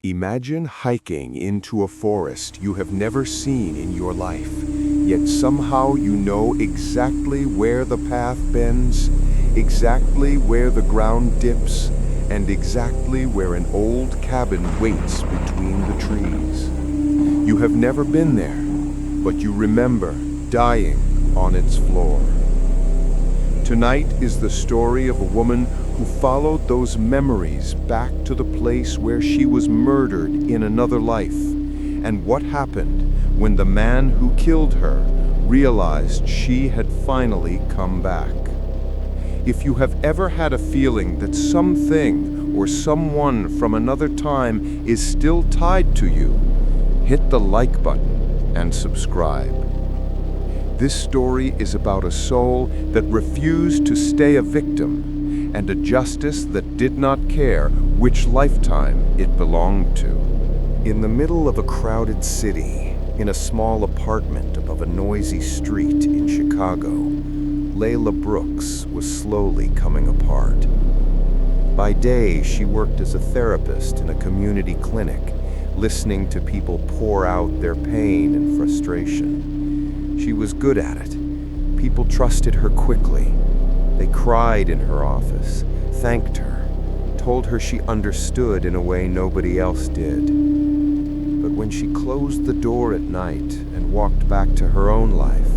Imagine hiking into a forest you have never seen in your life, yet somehow you know exactly where the path bends, exactly where the ground dips, and exactly where an old cabin waits between the trees. You have never been there, but you remember dying on its floor. Tonight is the story of a woman who followed those memories back to the place where she was murdered in another life, and what happened when the man who killed her realized she had finally come back. If you have ever had a feeling that something or someone from another time is still tied to you, hit the like button and subscribe. This story is about a soul that refused to stay a victim and a justice that did not care which lifetime it belonged to. In the middle of a crowded city, in a small apartment above a noisy street in Chicago, Layla Brooks was slowly coming apart. By day, she worked as a therapist in a community clinic, listening to people pour out their pain and frustration. She was good at it. People trusted her quickly. They cried in her office, thanked her, told her she understood in a way nobody else did. But when she closed the door at night and walked back to her own life,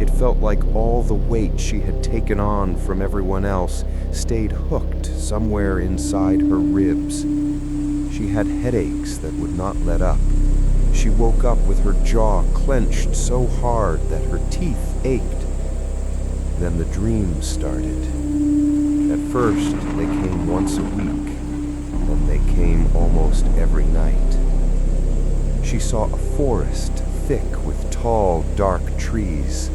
it felt like all the weight she had taken on from everyone else stayed hooked somewhere inside her ribs. She had headaches that would not let up. She woke up with her jaw clenched so hard that her teeth ached. Then the dreams started. At first, they came once a week, then they came almost every night. She saw a forest thick with tall, dark trees.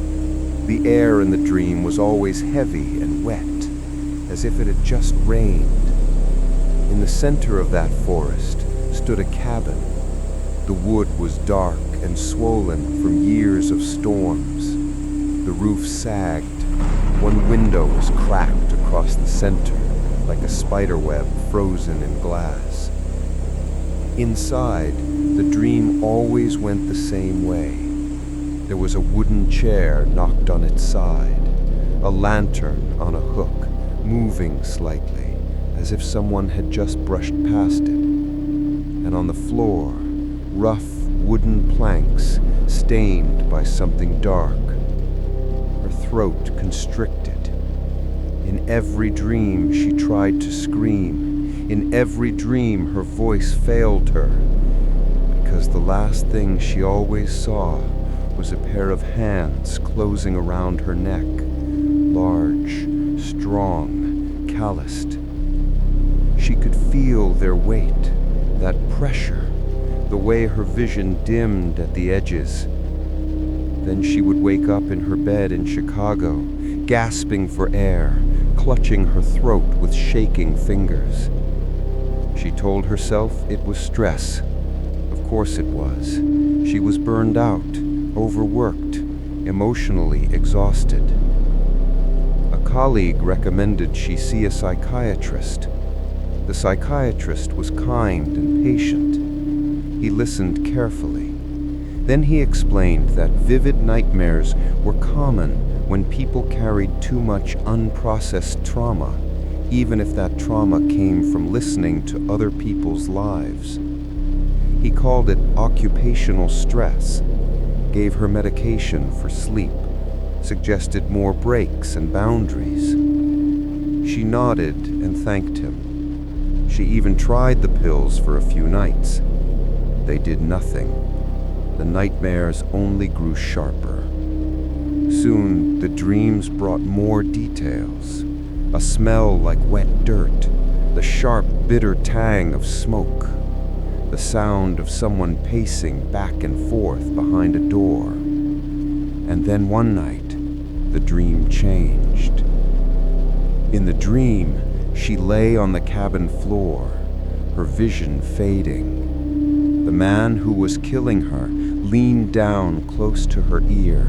The air in the dream was always heavy and wet, as if it had just rained. In the center of that forest stood a cabin. The wood was dark and swollen from years of storms. The roof sagged. One window was cracked across the center, like a spider web frozen in glass. Inside, the dream always went the same way. There was a wooden chair knocked on its side, a lantern on a hook, moving slightly, as if someone had just brushed past it. And on the floor, rough wooden planks stained by something dark. Her throat constricted. In every dream she tried to scream. In every dream her voice failed her, because the last thing she always saw was a pair of hands closing around her neck, large, strong, calloused. She could feel their weight, that pressure, the way her vision dimmed at the edges. Then she would wake up in her bed in Chicago, gasping for air, clutching her throat with shaking fingers. She told herself it was stress. Of course it was. She was burned out, overworked, emotionally exhausted. A colleague recommended she see a psychiatrist. The psychiatrist was kind and patient. He listened carefully. Then he explained that vivid nightmares were common when people carried too much unprocessed trauma, even if that trauma came from listening to other people's lives. He called it occupational stress, gave her medication for sleep, suggested more breaks and boundaries. She nodded and thanked him. She even tried the pills for a few nights. They did nothing. The nightmares only grew sharper. Soon, the dreams brought more details. A smell like wet dirt, the sharp, bitter tang of smoke, the sound of someone pacing back and forth behind a door. And then one night, the dream changed. In the dream, she lay on the cabin floor, her vision fading. The man who was killing her leaned down close to her ear.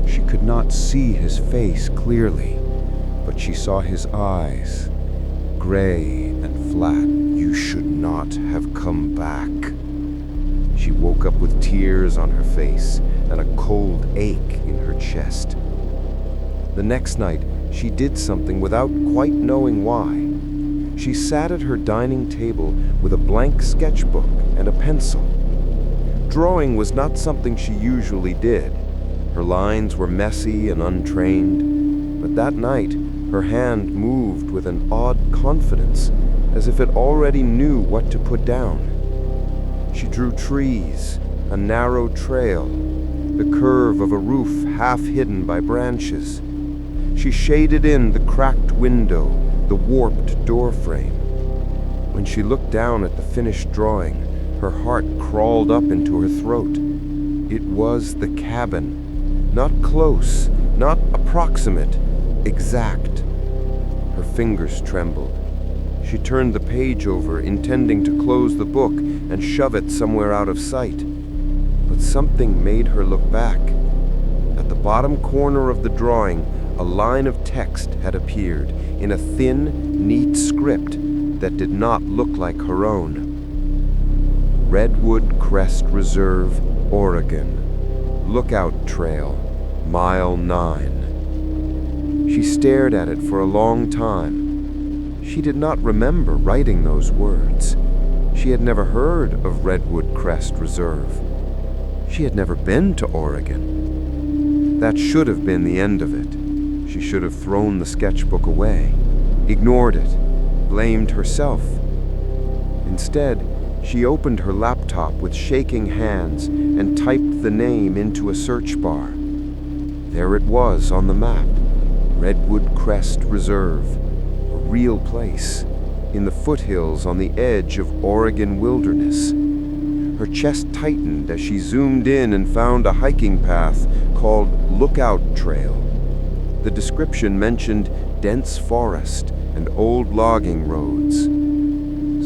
She could not see his face clearly, but she saw his eyes, gray and flat. "You You should not have come back. She woke up with tears on her face and a cold ache in her chest. The next night, she did something without quite knowing why. She sat at her dining table with a blank sketchbook and a pencil. Drawing was not something she usually did. Her lines were messy and untrained, but that night, her hand moved with an odd confidence, as if it already knew what to put down. She drew trees, a narrow trail, the curve of a roof half hidden by branches. She shaded in the cracked window, the warped doorframe. When she looked down at the finished drawing, her heart crawled up into her throat. It was the cabin. Not close, not approximate, exact. Her fingers trembled. She turned the page over, intending to close the book and shove it somewhere out of sight. But something made her look back. At the bottom corner of the drawing, a line of text had appeared in a thin, neat script that did not look like her own. Redwood Crest Reserve, Oregon. Lookout Trail, Mile 9. She stared at it for a long time. She did not remember writing those words. She had never heard of Redwood Crest Reserve. She had never been to Oregon. That should have been the end of it. She should have thrown the sketchbook away, ignored it, blamed herself. Instead, she opened her laptop with shaking hands and typed the name into a search bar. There it was on the map, Redwood Crest Reserve, a real place, in the foothills on the edge of Oregon wilderness. Her chest tightened as she zoomed in and found a hiking path called Lookout Trail. The description mentioned dense forest and old logging roads.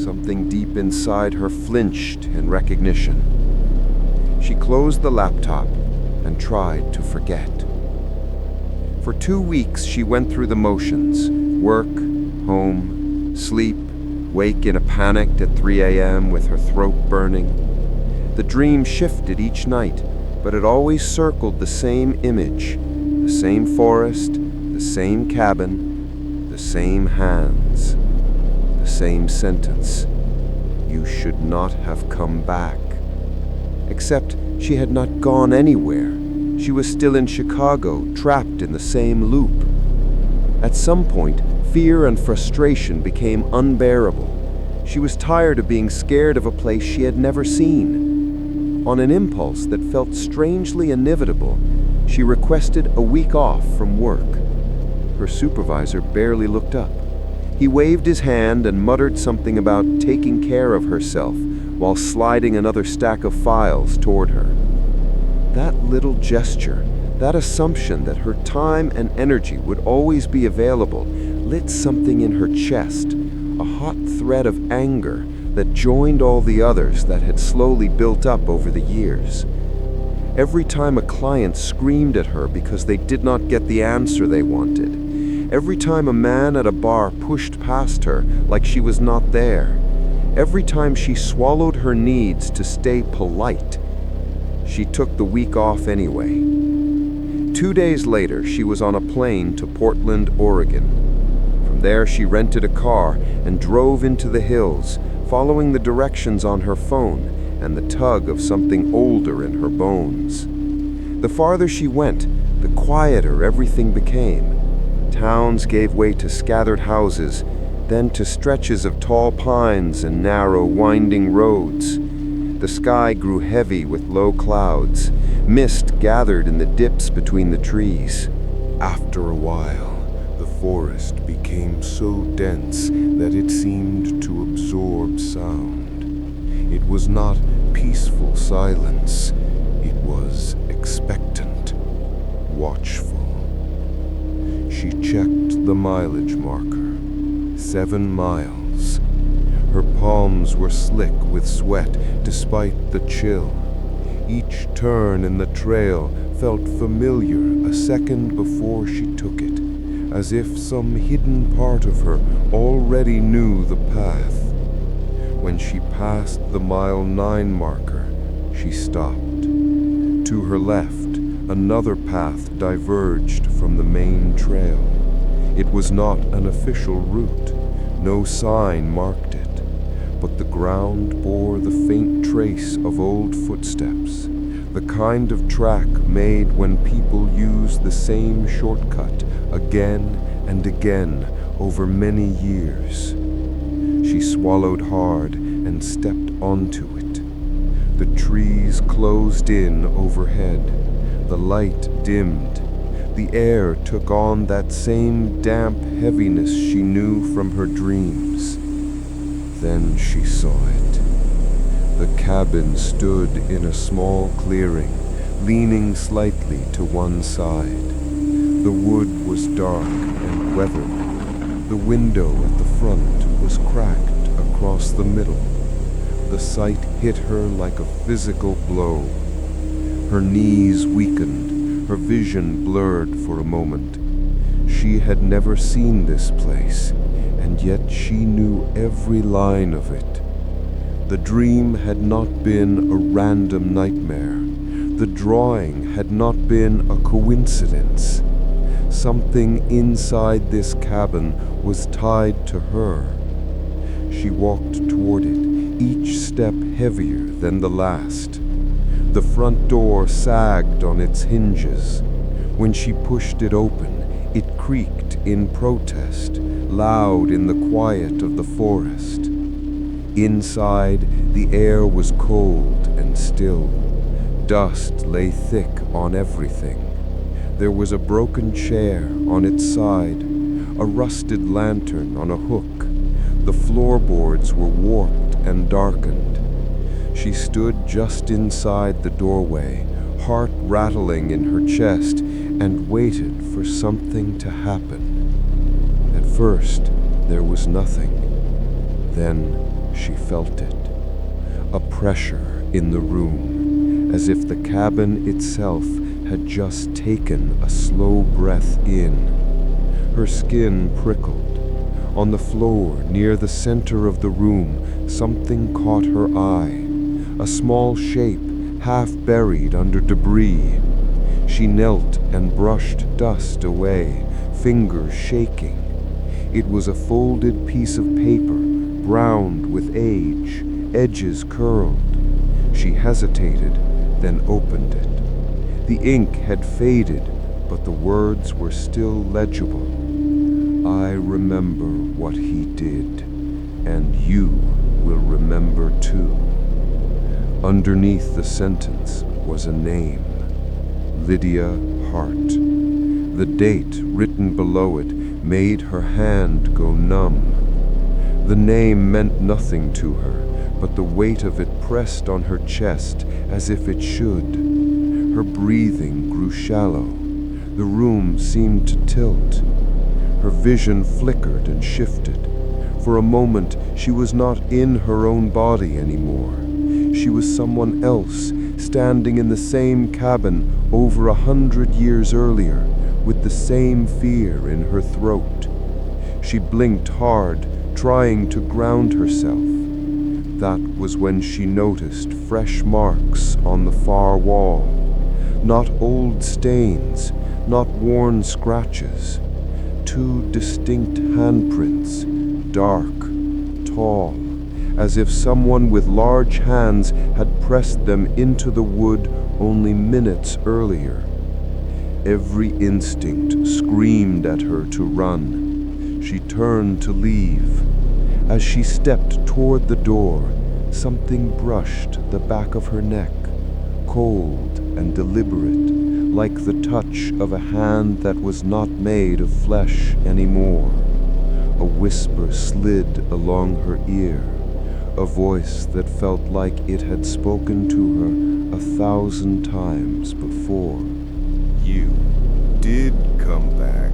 Something deep inside her flinched in recognition. She closed the laptop and tried to forget. For 2 weeks, she went through the motions: work, home, sleep, wake in a panic at 3 a.m. with her throat burning. The dream shifted each night, but it always circled the same image, the same forest, the same cabin, the same hands, the same sentence. You should not have come back. Except she had not gone anywhere. She was still in Chicago, trapped in the same loop. At some point, fear and frustration became unbearable. She was tired of being scared of a place she had never seen. On an impulse that felt strangely inevitable, she requested a week off from work. Her supervisor barely looked up. He waved his hand and muttered something about taking care of herself while sliding another stack of files toward her. That little gesture, that assumption that her time and energy would always be available, lit something in her chest, a hot thread of anger that joined all the others that had slowly built up over the years. Every time a client screamed at her because they did not get the answer they wanted, every time a man at a bar pushed past her like she was not there, every time she swallowed her needs to stay polite, she took the week off anyway. 2 days later, she was on a plane to Portland, Oregon. From there, she rented a car and drove into the hills, following the directions on her phone and the tug of something older in her bones. The farther she went, the quieter everything became. Towns gave way to scattered houses, then to stretches of tall pines and narrow, winding roads. The sky grew heavy with low clouds. Mist gathered in the dips between the trees. After a while, the forest became so dense that it seemed to absorb sound. It was not peaceful silence. It was expectant, watchful. She checked the mileage marker. 7 miles. Her palms were slick with sweat despite the chill. Each turn in the trail felt familiar a second before she took it, as if some hidden part of her already knew the path. When she passed the mile 9 marker, she stopped. To her left, another path diverged from the main trail. It was not an official route. No sign marked it, but the ground bore the faint trace of old footsteps, the kind of track made when people use the same shortcut again and again over many years. She swallowed hard and stepped onto it. The trees closed in overhead. The light dimmed. The air took on that same damp heaviness she knew from her dreams. Then she saw it. The cabin stood in a small clearing, leaning slightly to one side. The wood was dark and weathered. The window at the front was cracked across the middle. The sight hit her like a physical blow. Her knees weakened, her vision blurred for a moment. She had never seen this place, and yet she knew every line of it. The dream had not been a random nightmare. The drawing had not been a coincidence. Something inside this cabin was tied to her. She walked toward it, each step heavier than the last. The front door sagged on its hinges. When she pushed it open, it creaked in protest, loud in the quiet of the forest. Inside, the air was cold and still. Dust lay thick on everything. There was a broken chair on its side, a rusted lantern on a hook. The floorboards were warped and darkened. She stood just inside the doorway, heart rattling in her chest, and waited for something to happen. At first, there was nothing. Then she felt it. A pressure in the room, as if the cabin itself had just taken a slow breath in. Her skin prickled. On the floor, near the center of the room, something caught her eye. A small shape, half buried under debris. She knelt and brushed dust away, fingers shaking. It was a folded piece of paper, browned with age, edges curled. She hesitated, then opened it. The ink had faded, but the words were still legible. I remember what he did, and you will remember too. Underneath the sentence was a name, Lydia Hart. The date written below it made her hand go numb. The name meant nothing to her, but the weight of it pressed on her chest as if it should. Her breathing grew shallow. The room seemed to tilt. Her vision flickered and shifted. For a moment, she was not in her own body anymore. She was someone else, standing in the same cabin over 100 years earlier, with the same fear in her throat. She blinked hard, trying to ground herself. That was when she noticed fresh marks on the far wall. Not old stains, not worn scratches. 2 distinct handprints, dark, tall, as if someone with large hands had pressed them into the wood only minutes earlier. Every instinct screamed at her to run. She turned to leave. As she stepped toward the door, something brushed the back of her neck, cold and deliberate, like the touch of a hand that was not made of flesh anymore. A whisper slid along her ear, a voice that felt like it had spoken to her 1,000 times before. You did come back.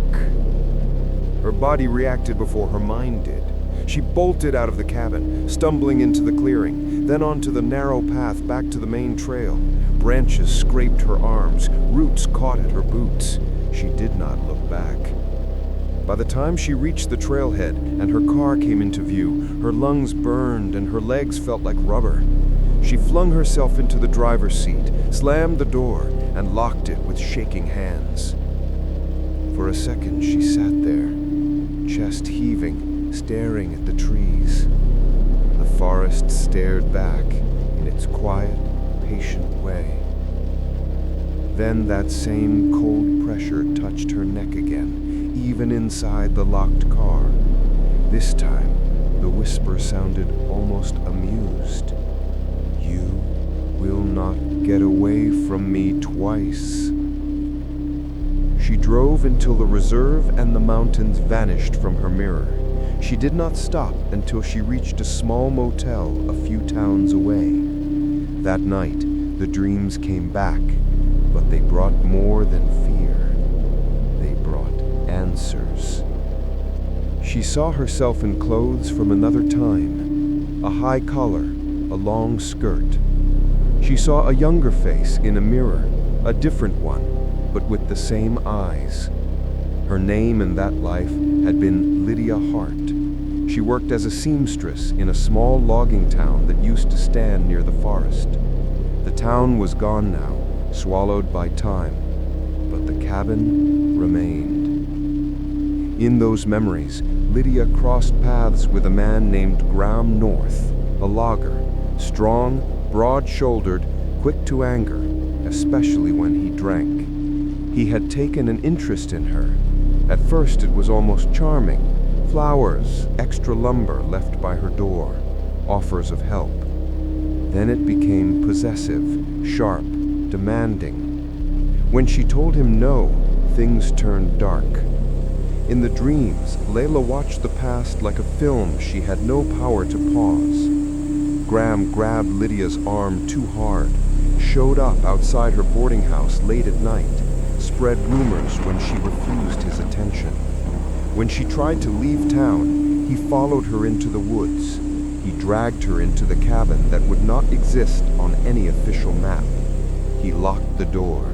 Her body reacted before her mind did. She bolted out of the cabin, stumbling into the clearing, then onto the narrow path back to the main trail. Branches scraped her arms, roots caught at her boots. She did not look back. By the time she reached the trailhead and her car came into view, her lungs burned and her legs felt like rubber. She flung herself into the driver's seat, slammed the door, and locked it with shaking hands. For a second, she sat there, chest heaving, staring at the trees. The forest stared back in its quiet, patient way. Then that same cold pressure touched her neck again, even inside the locked car. This time, the whisper sounded almost amused. "You will not get away from me twice." She drove until the reserve and the mountains vanished from her mirror. She did not stop until she reached a small motel a few towns away. That night, the dreams came back, but they brought more than fear. They brought answers. She saw herself in clothes from another time, a high collar, a long skirt. She saw a younger face in a mirror, a different one, but with the same eyes. Her name in that life had been Lydia Hart. She worked as a seamstress in a small logging town that used to stand near the forest. The town was gone now, swallowed by time, but the cabin remained. In those memories, Lydia crossed paths with a man named Graham North, a logger, strong, broad-shouldered, quick to anger, especially when he drank. He had taken an interest in her. At first it was almost charming. Flowers, extra lumber left by her door, offers of help. Then it became possessive, sharp, demanding. When she told him no, things turned dark. In the dreams, Layla watched the past like a film she had no power to pause. Graham grabbed Lydia's arm too hard, showed up outside her boarding house late at night, spread rumors when she refused his attention. When she tried to leave town, he followed her into the woods. He dragged her into the cabin that would not exist on any official map. He locked the door.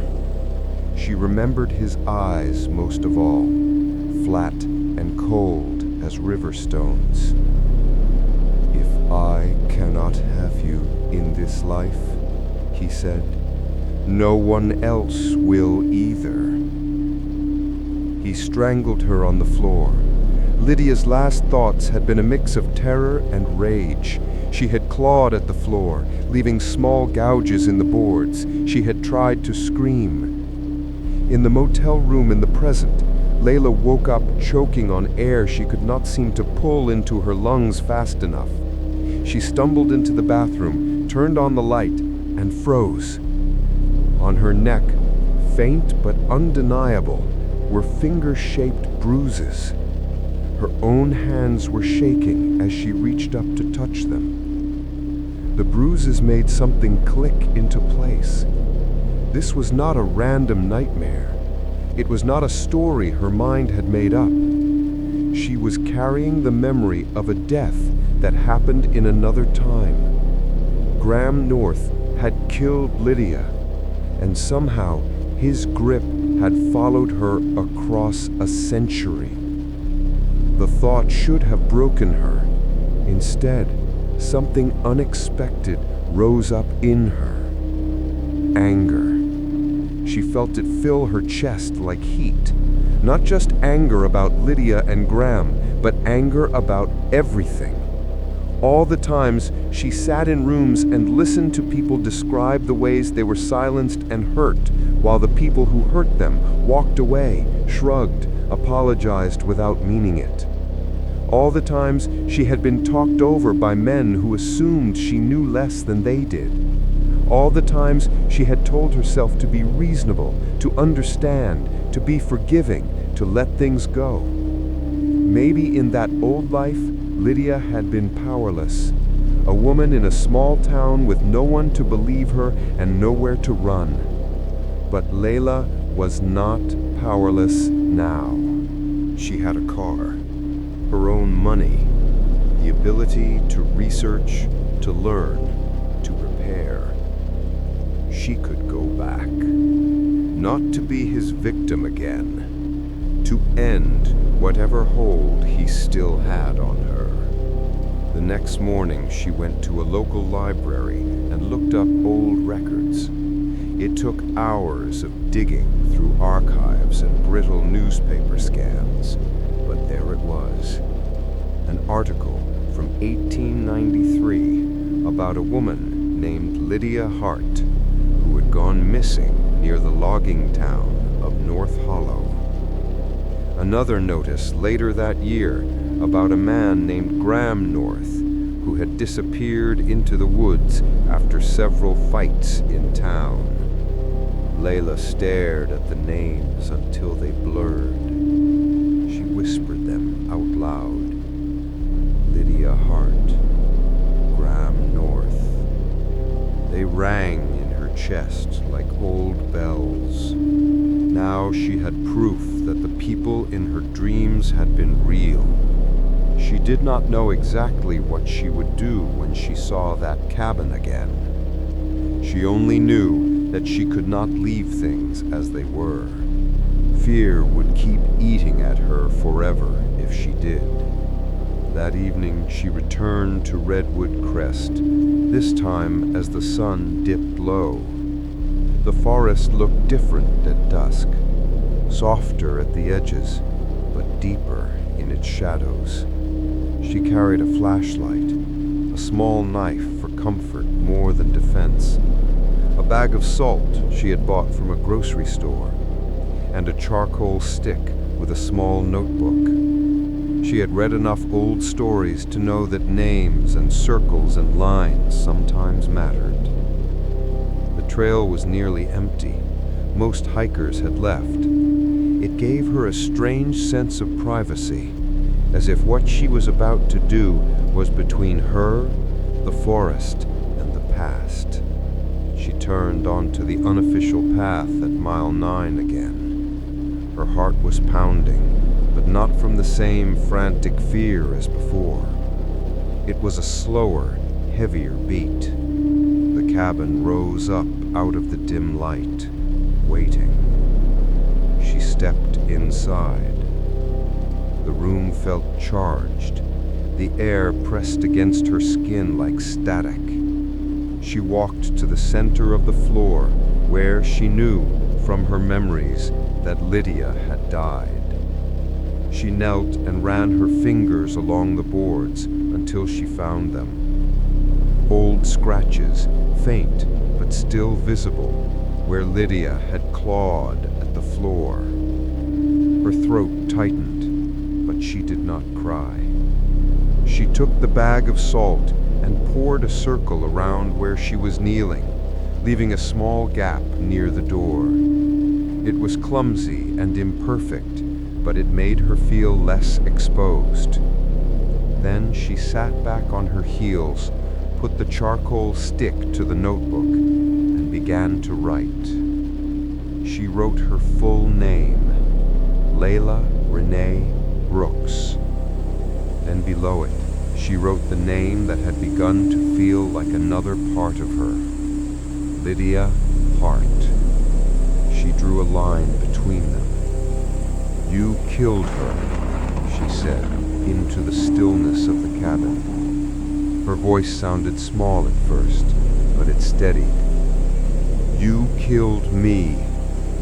She remembered his eyes most of all, flat and cold as river stones. "If I cannot have you in this life," he said, "no one else will either." He strangled her on the floor. Lydia's last thoughts had been a mix of terror and rage. She had clawed at the floor, leaving small gouges in the boards. She had tried to scream. In the motel room in the present, Layla woke up choking on air she could not seem to pull into her lungs fast enough. She stumbled into the bathroom, turned on the light, and froze. On her neck, faint but undeniable, were finger-shaped bruises. Her own hands were shaking as she reached up to touch them. The bruises made something click into place. This was not a random nightmare. It was not a story her mind had made up. She was carrying the memory of a death that happened in another time. Graham North had killed Lydia, and somehow his grip had followed her across a century. The thought should have broken her. Instead, something unexpected rose up in her. Anger. She felt it fill her chest like heat. Not just anger about Lydia and Graham, but anger about everything. All the times she sat in rooms and listened to people describe the ways they were silenced and hurt, while the people who hurt them walked away, shrugged, apologized without meaning it. All the times she had been talked over by men who assumed she knew less than they did. All the times she had told herself to be reasonable, to understand, to be forgiving, to let things go. Maybe in that old life, Lydia had been powerless, a woman in a small town with no one to believe her and nowhere to run. But Layla was not powerless now. She had a car, her own money, the ability to research, to learn, to prepare. She could go back, not to be his victim again, to end whatever hold he still had on her. The next morning, she went to a local library and looked up old records. It took hours of digging through archives and brittle newspaper scans, but there it was. An article from 1893 about a woman named Lydia Hart, who had gone missing near the logging town of North Hollow. Another notice later that year about a man named Graham North, who had disappeared into the woods after several fights in town. Layla stared at the names until they blurred. She whispered them out loud. Lydia Hart, Graham North. They rang in her chest like old bells. Now she had proof that the people in her dreams had been real. She did not know exactly what she would do when she saw that cabin again. She only knew that she could not leave things as they were. Fear would keep eating at her forever if she did. That evening she returned to Redwood Crest, this time as the sun dipped low. The forest looked different at dusk, softer at the edges, but deeper in its shadows. She carried a flashlight, a small knife for comfort more than defense, a bag of salt she had bought from a grocery store, and a charcoal stick with a small notebook. She had read enough old stories to know that names and circles and lines sometimes mattered. The trail was nearly empty. Most hikers had left. It gave her a strange sense of privacy, as if what she was about to do was between her, the forest, and the past. She turned onto the unofficial path at mile 9 again. Her heart was pounding, but not from the same frantic fear as before. It was a slower, heavier beat. The cabin rose up out of the dim light, waiting. She stepped inside. The room felt charged. The air pressed against her skin like static. She walked to the center of the floor, where she knew from her memories that Lydia had died. She knelt and ran her fingers along the boards until she found them. Old scratches, faint but still visible, where Lydia had clawed at the floor. Her throat tightened, but she did not cry. She took the bag of salt and poured a circle around where she was kneeling, leaving a small gap near the door. It was clumsy and imperfect, but it made her feel less exposed. Then she sat back on her heels, put the charcoal stick to the notebook, and began to write. She wrote her full name, Layla Renee Brooks. Then below it, she wrote the name that had begun to feel like another part of her, Lydia Hart. She drew a line between them. "You killed her," she said, into the stillness of the cabin. Her voice sounded small at first, but it steadied. "You killed me.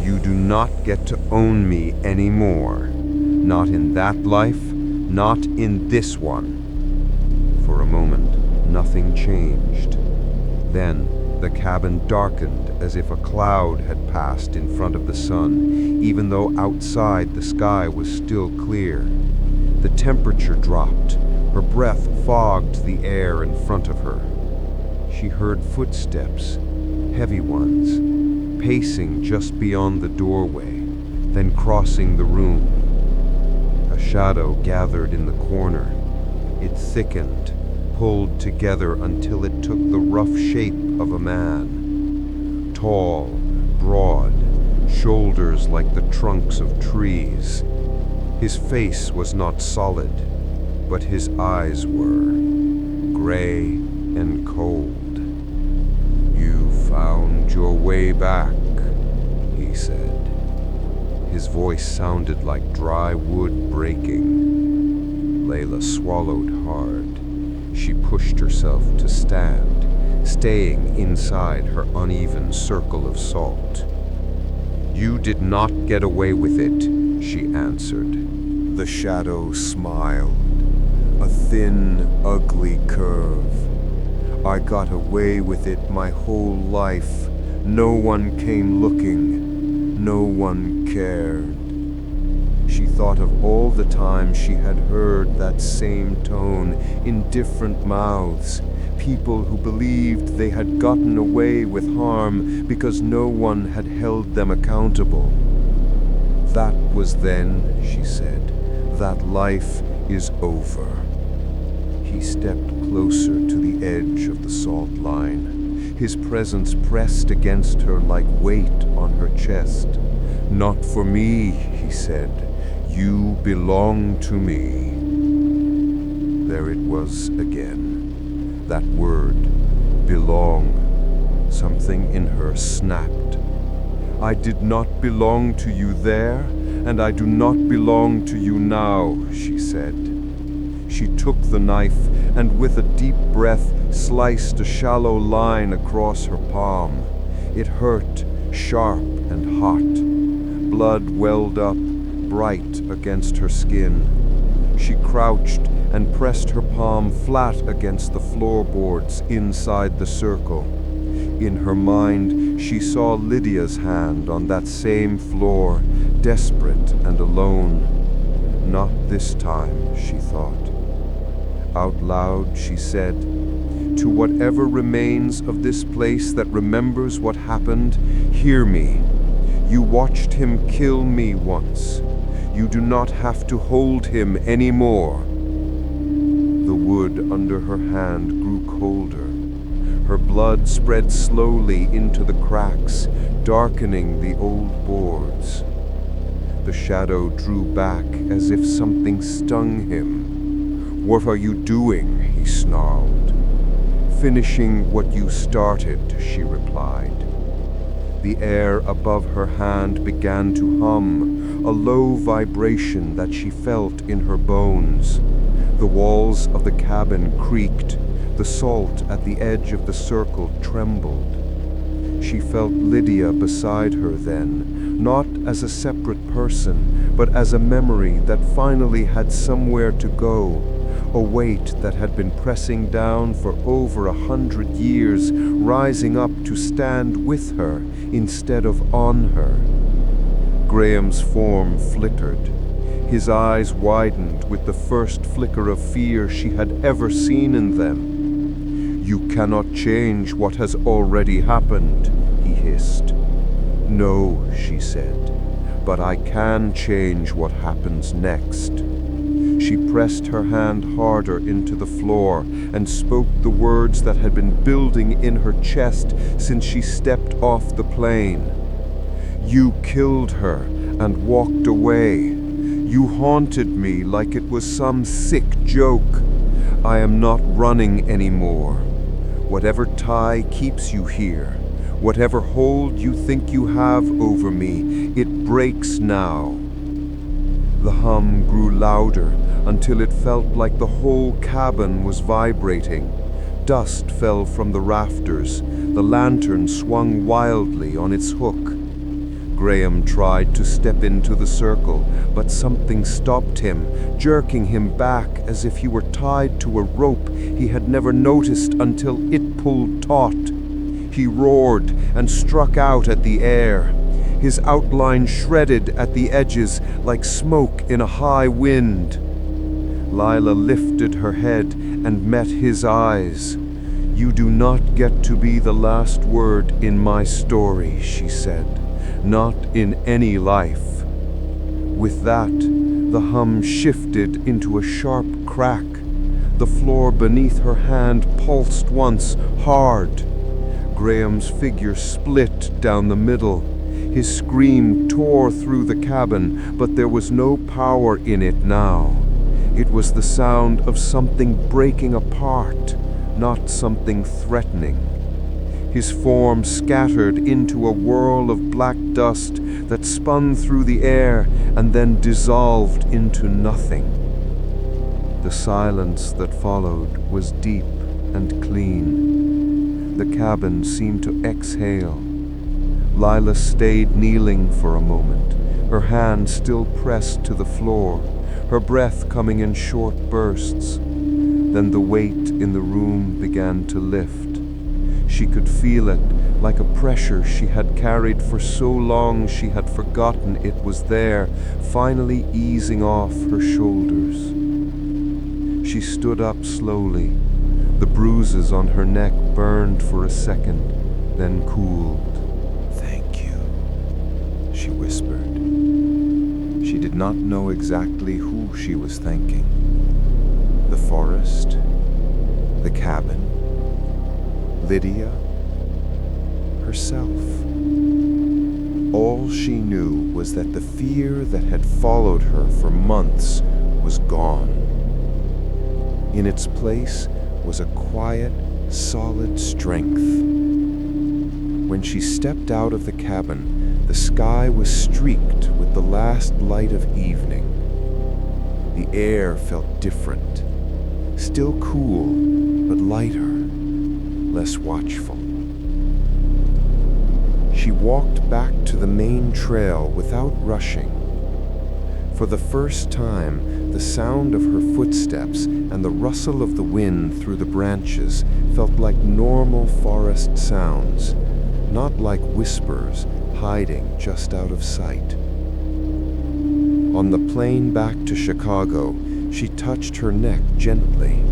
You do not get to own me anymore. Not in that life, not in this one." For a moment, nothing changed. Then, the cabin darkened as if a cloud had passed in front of the sun, even though outside the sky was still clear. The temperature dropped. Her breath fogged the air in front of her. She heard footsteps, heavy ones, pacing just beyond the doorway, then crossing the room. A shadow gathered in the corner. It thickened, pulled together until it took the rough shape of a man. Tall, broad, shoulders like the trunks of trees. His face was not solid, but his eyes were, gray and cold. "You found your way back," he said. His voice sounded like dry wood breaking. Layla swallowed hard. She pushed herself to stand, staying inside her uneven circle of salt. "You did not get away with it," she answered. The shadow smiled, a thin, ugly curve. "I got away with it my whole life. No one came looking. No one cared." She thought of all the times she had heard that same tone in different mouths. People who believed they had gotten away with harm because no one had held them accountable. "That was then," she said. "That life is over." He stepped closer to the edge of the salt line. His presence pressed against her like weight on her chest. "Not for me," he said. "You belong to me." There it was again. That word, belong. Something in her snapped. "I did not belong to you there, and I do not belong to you now," she said. She took the knife and with a deep breath sliced a shallow line across her palm. It hurt, sharp and hot. Blood welled up, bright against her skin. She crouched and pressed her palm flat against the floorboards inside the circle. In her mind, she saw Lydia's hand on that same floor, desperate and alone. "Not this time," she thought. Out loud, she said, "To whatever remains of this place that remembers what happened, hear me. You watched him kill me once. You do not have to hold him anymore." The wood under her hand grew colder. Her blood spread slowly into the cracks, darkening the old boards. The shadow drew back as if something stung him. "What are you doing?" he snarled. "Finishing what you started," she replied. The air above her hand began to hum, a low vibration that she felt in her bones. The walls of the cabin creaked. The salt at the edge of the circle trembled. She felt Lydia beside her then, not as a separate person, but as a memory that finally had somewhere to go, a weight that had been pressing down for over 100 years, rising up to stand with her instead of on her. Graham's form flickered. His eyes widened with the first flicker of fear she had ever seen in them. "You cannot change what has already happened," he hissed. "No," she said, "but I can change what happens next." She pressed her hand harder into the floor and spoke the words that had been building in her chest since she stepped off the plane. "You killed her and walked away. You haunted me like it was some sick joke. I am not running anymore. Whatever tie keeps you here, whatever hold you think you have over me, it breaks now." The hum grew louder until it felt like the whole cabin was vibrating. Dust fell from the rafters. The lantern swung wildly on its hook. Graham tried to step into the circle, but something stopped him, jerking him back as if he were tied to a rope he had never noticed until it pulled taut. He roared and struck out at the air. His outline shredded at the edges like smoke in a high wind. Lila lifted her head and met his eyes. "You do not get to be the last word in my story," she said. "Not in any life." With that, the hum shifted into a sharp crack. The floor beneath her hand pulsed once, hard. Graham's figure split down the middle. His scream tore through the cabin, but there was no power in it now. It was the sound of something breaking apart, not something threatening. his form scattered into a whirl of black dust that spun through the air and then dissolved into nothing. The silence that followed was deep and clean. The cabin seemed to exhale. Lila stayed kneeling for a moment, her hand still pressed to the floor, her breath coming in short bursts. Then the weight in the room began to lift. She could feel it, like a pressure she had carried for so long she had forgotten it was there, finally easing off her shoulders. She stood up slowly. The bruises on her neck burned for a second, then cooled. "Thank you," she whispered. She did not know exactly who she was thanking. The forest, the cabin, Lydia, herself. All she knew was that the fear that had followed her for months was gone. In its place was a quiet, solid strength. When she stepped out of the cabin, the sky was streaked with the last light of evening. The air felt different, still cool, but lighter, less watchful. She walked back to the main trail without rushing. For the first time, the sound of her footsteps and the rustle of the wind through the branches felt like normal forest sounds, not like whispers hiding just out of sight. On the plane back to Chicago, she touched her neck gently.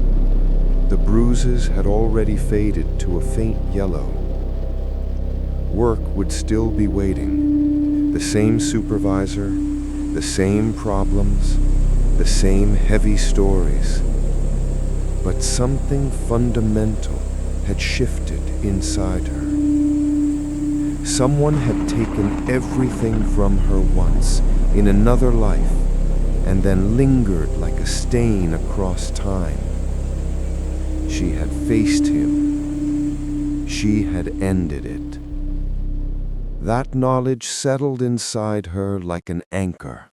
The bruises had already faded to a faint yellow. Work would still be waiting. The same supervisor, the same problems, the same heavy stories. But something fundamental had shifted inside her. Someone had taken everything from her once, in another life, and then lingered like a stain across time. She had faced him. She had ended it. That knowledge settled inside her like an anchor.